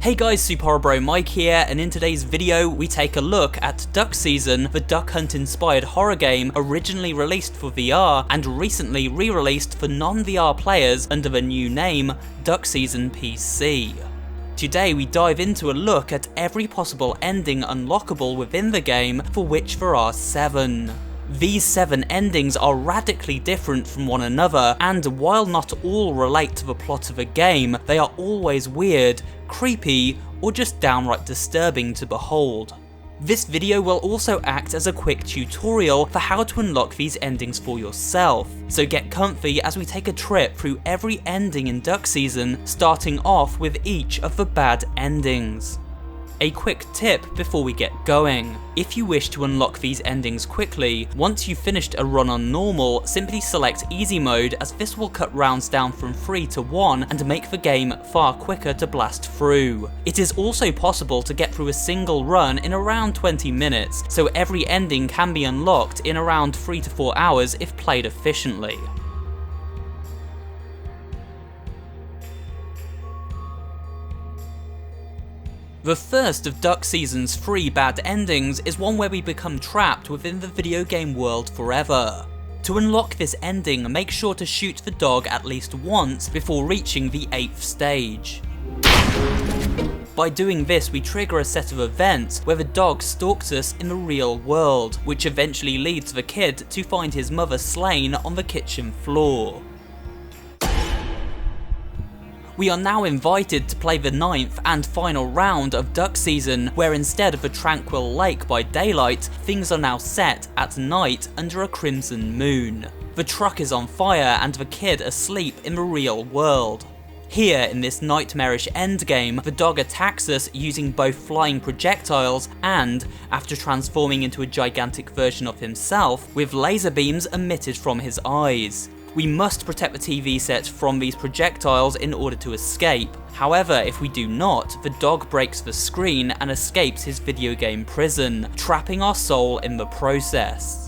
Hey guys, SuperHorrorBro Mike here, and in today's video we take a look at Duck Season, the duck hunt inspired horror game originally released for VR and recently re-released for non-VR players under the new name Duck Season PC. Today we dive into a look at every possible ending unlockable within the game, for which there are 7. These 7 endings are radically different from one another, and while not all relate to the plot of a game, they are always weird, creepy, or just downright disturbing to behold. This video will also act as a quick tutorial for how to unlock these endings for yourself, so get comfy as we take a trip through every ending in Duck Season, starting off with each of the bad endings. A quick tip before we get going. If you wish to unlock these endings quickly, once you've finished a run on normal, simply select easy mode, as this will cut rounds down from 3 to 1 and make the game far quicker to blast through. It is also possible to get through a single run in around 20 minutes, so every ending can be unlocked in around 3 to 4 hours if played efficiently. The first of Duck Season's 3 bad endings is one where we become trapped within the video game world forever. To unlock this ending, make sure to shoot the dog at least once before reaching the 8th stage. By doing this, we trigger a set of events where the dog stalks us in the real world, which eventually leads the kid to find his mother slain on the kitchen floor. We are now invited to play the 9th and final round of Duck Season, where instead of a tranquil lake by daylight, things are now set at night under a crimson moon. The truck is on fire and the kid asleep in the real world. Here, in this nightmarish endgame, the dog attacks us using both flying projectiles and, after transforming into a gigantic version of himself, with laser beams emitted from his eyes. We must protect the TV set from these projectiles in order to escape. However, if we do not, the dog breaks the screen and escapes his video game prison, trapping our soul in the process.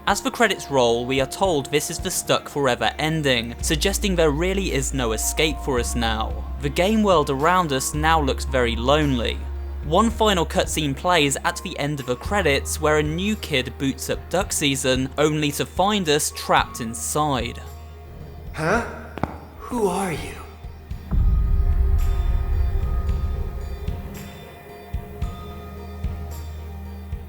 As the credits roll, we are told this is the Stuck Forever ending, suggesting there really is no escape for us now. The game world around us now looks very lonely. One final cutscene plays at the end of the credits, where a new kid boots up Duck Season, only to find us trapped inside. Huh? Who are you?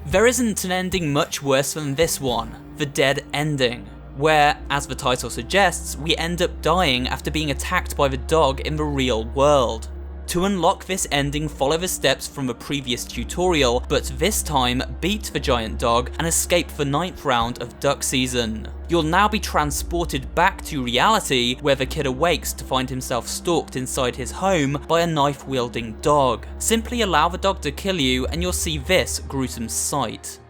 There isn't an ending much worse than this one, the dead ending, where, as the title suggests, we end up dying after being attacked by the dog in the real world. To unlock this ending, follow the steps from the previous tutorial, but this time beat the giant dog and escape the 9th round of Duck Season. You'll now be transported back to reality, where the kid awakes to find himself stalked inside his home by a knife-wielding dog. Simply allow the dog to kill you and you'll see this gruesome sight.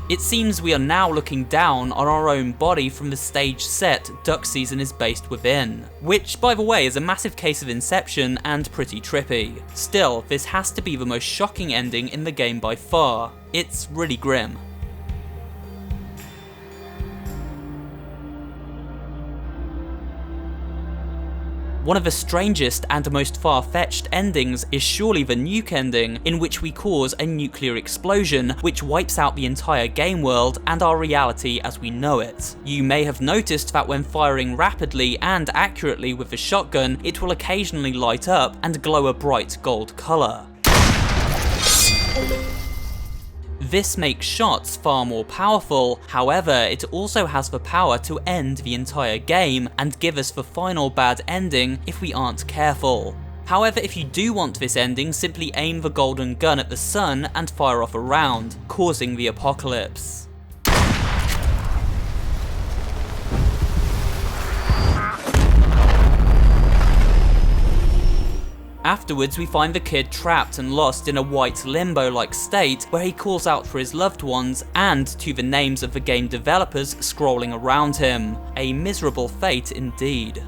It seems we are now looking down on our own body from the stage set Duck Season is based within, which, by the way, is a massive case of Inception and pretty trippy. Still, this has to be the most shocking ending in the game by far. It's really grim. One of the strangest and most far-fetched endings is surely the Nuke ending, in which we cause a nuclear explosion which wipes out the entire game world and our reality as we know it. You may have noticed that when firing rapidly and accurately with the shotgun, it will occasionally light up and glow a bright gold colour. This makes shots far more powerful, however it also has the power to end the entire game and give us the final bad ending if we aren't careful. However, if you do want this ending, simply aim the golden gun at the sun and fire off a round, causing the apocalypse. Afterwards, we find the kid trapped and lost in a white limbo-like state where he calls out for his loved ones and to the names of the game developers scrolling around him. A miserable fate indeed.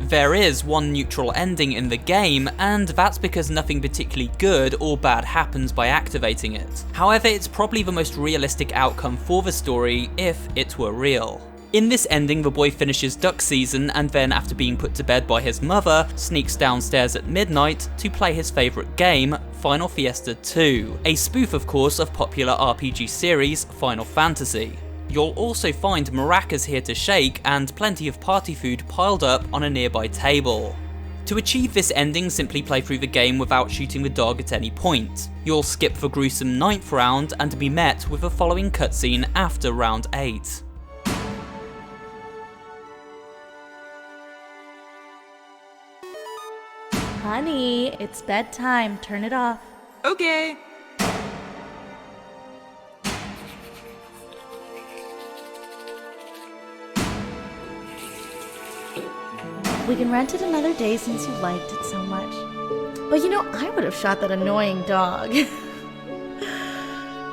There is one neutral ending in the game, and that's because nothing particularly good or bad happens by activating it. However, it's probably the most realistic outcome for the story if it were real. In this ending, the boy finishes duck season and then, after being put to bed by his mother, sneaks downstairs at midnight to play his favourite game, Final Fiesta 2, a spoof of course of popular RPG series Final Fantasy. You'll also find maracas here to shake and plenty of party food piled up on a nearby table. To achieve this ending, simply play through the game without shooting the dog at any point. You'll skip the gruesome 9th round and be met with the following cutscene after round 8. Honey, it's bedtime. Turn it off. Okay. We can rent it another day since you liked it so much. But you know, I would have shot that annoying dog.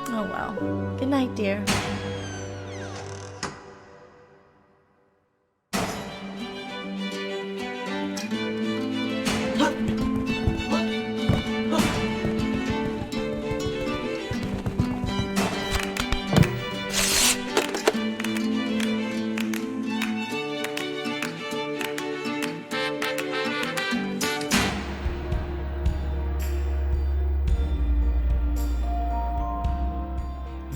Oh well. Good night, dear.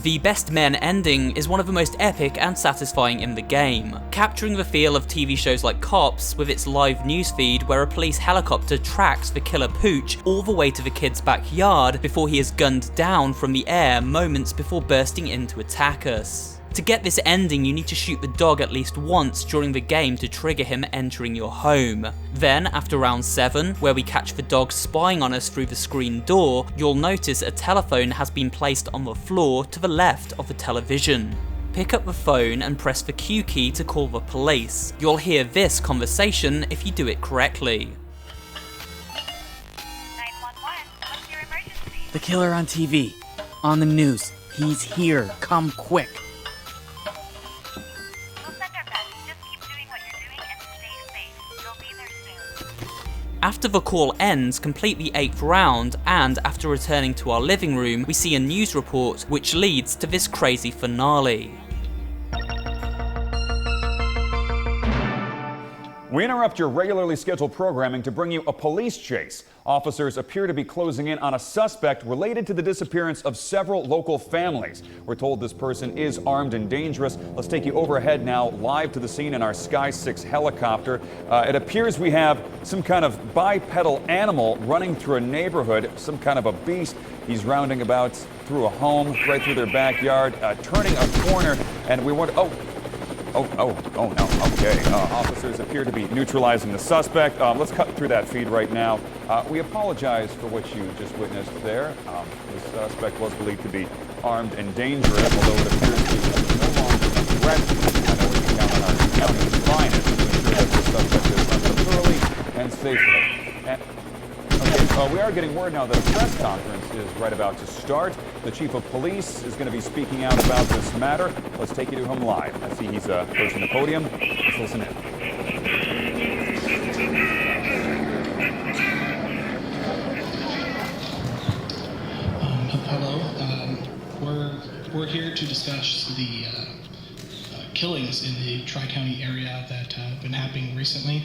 The Best Men ending is one of the most epic and satisfying in the game, capturing the feel of TV shows like Cops with its live newsfeed where a police helicopter tracks the killer Pooch all the way to the kid's backyard before he is gunned down from the air moments before bursting in to attack us. To get this ending, you need to shoot the dog at least once during the game to trigger him entering your home. Then, after round 7, where we catch the dog spying on us through the screen door, you'll notice a telephone has been placed on the floor to the left of the television. Pick up the phone and press the Q key to call the police. You'll hear this conversation if you do it correctly. 911, what's your emergency? The killer on TV. On the news. He's here. Come quick. After the call ends, complete the 8th round, and after returning to our living room, we see a news report which leads to this crazy finale. We interrupt your regularly scheduled programming to bring you a police chase. Officers appear to be closing in on a suspect related to the disappearance of several local families. We're told this person is armed and dangerous. Let's take you overhead now, live to the scene in our Sky 6 helicopter. It appears we have some kind of bipedal animal running through a neighborhood, some kind of a beast. He's rounding about through a home, right through their backyard, turning a corner, and we want... Oh, no, okay. Officers appear to be neutralizing the suspect. Let's cut through that feed right now. We apologize for what you just witnessed there. The suspect was believed to be armed and dangerous, although it appears he was no longer a threat. I know we can count on our County's finest to ensure that the suspect is hunted thoroughly and safely. We are getting word now that a press conference is right about to start. The chief of police is going to be speaking out about this matter. Let's take you to him live. I see he's approaching the podium. Let's listen in. Hello. We're here to discuss the killings in the Tri-County area that have been happening recently.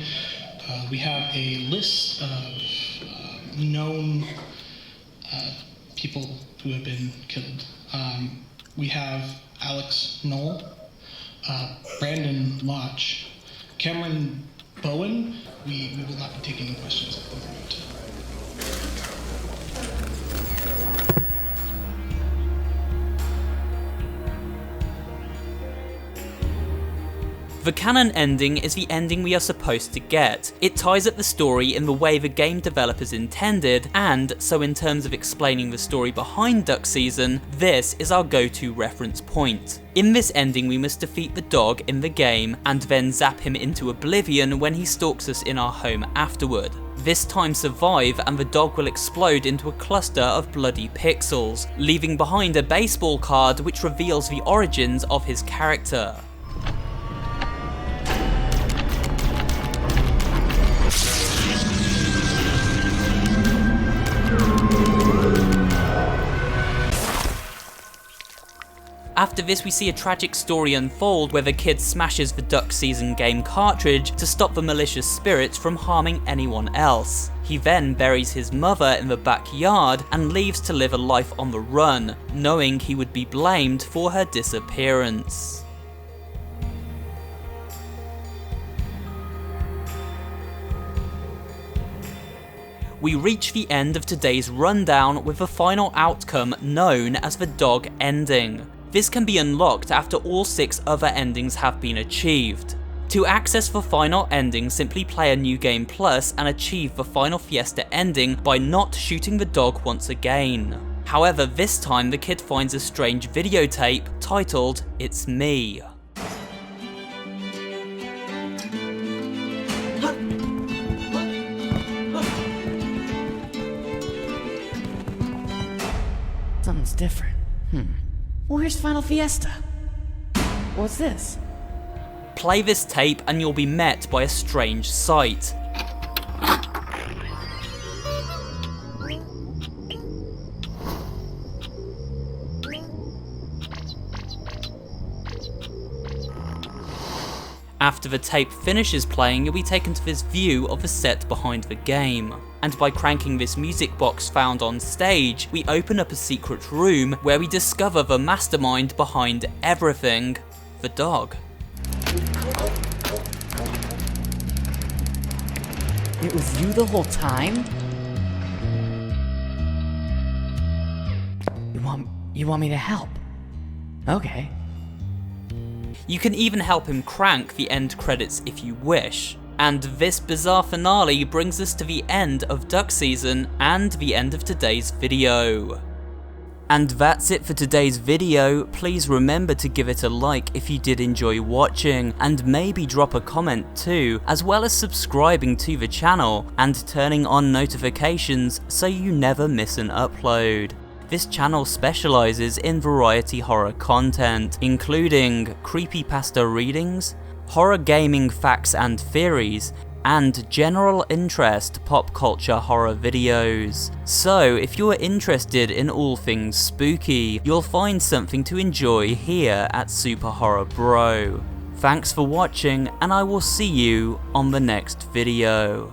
We have a list of known people who have been killed. We have Alex Knoll, Brandon Lodge, Cameron Bowen. We will not be taking any questions at the moment. The canon ending is the ending we are supposed to get. It ties up the story in the way the game developers intended, and so in terms of explaining the story behind Duck Season, this is our go-to reference point. In this ending we must defeat the dog in the game, and then zap him into oblivion when he stalks us in our home afterward. This time survive and the dog will explode into a cluster of bloody pixels, leaving behind a baseball card which reveals the origins of his character. After this we see a tragic story unfold where the kid smashes the Duck Season game cartridge to stop the malicious spirits from harming anyone else. He then buries his mother in the backyard and leaves to live a life on the run, knowing he would be blamed for her disappearance. We reach the end of today's rundown with the final outcome known as the dog ending. This can be unlocked after all 6 other endings have been achieved. To access the final ending, simply play a New Game Plus and achieve the final Fiesta ending by not shooting the dog once again. However, this time the kid finds a strange videotape titled "It's Me." Something's different. Where's Final Fiesta? What's this? Play this tape and you'll be met by a strange sight. After the tape finishes playing, you'll be taken to this view of the set behind the game. And by cranking this music box found on stage, we open up a secret room where we discover the mastermind behind everything, the dog. It was you the whole time? You want me to help? Okay. You can even help him crank the end credits if you wish. And this bizarre finale brings us to the end of Duck Season and the end of today's video. And that's it for today's video. Please remember to give it a like if you did enjoy watching, and maybe drop a comment too, as well as subscribing to the channel and turning on notifications so you never miss an upload. This channel specializes in variety horror content, including creepypasta readings, horror gaming facts and theories, and general interest pop culture horror videos. So if you're interested in all things spooky, you'll find something to enjoy here at SuperHorrorBro. Thanks for watching, and I will see you on the next video.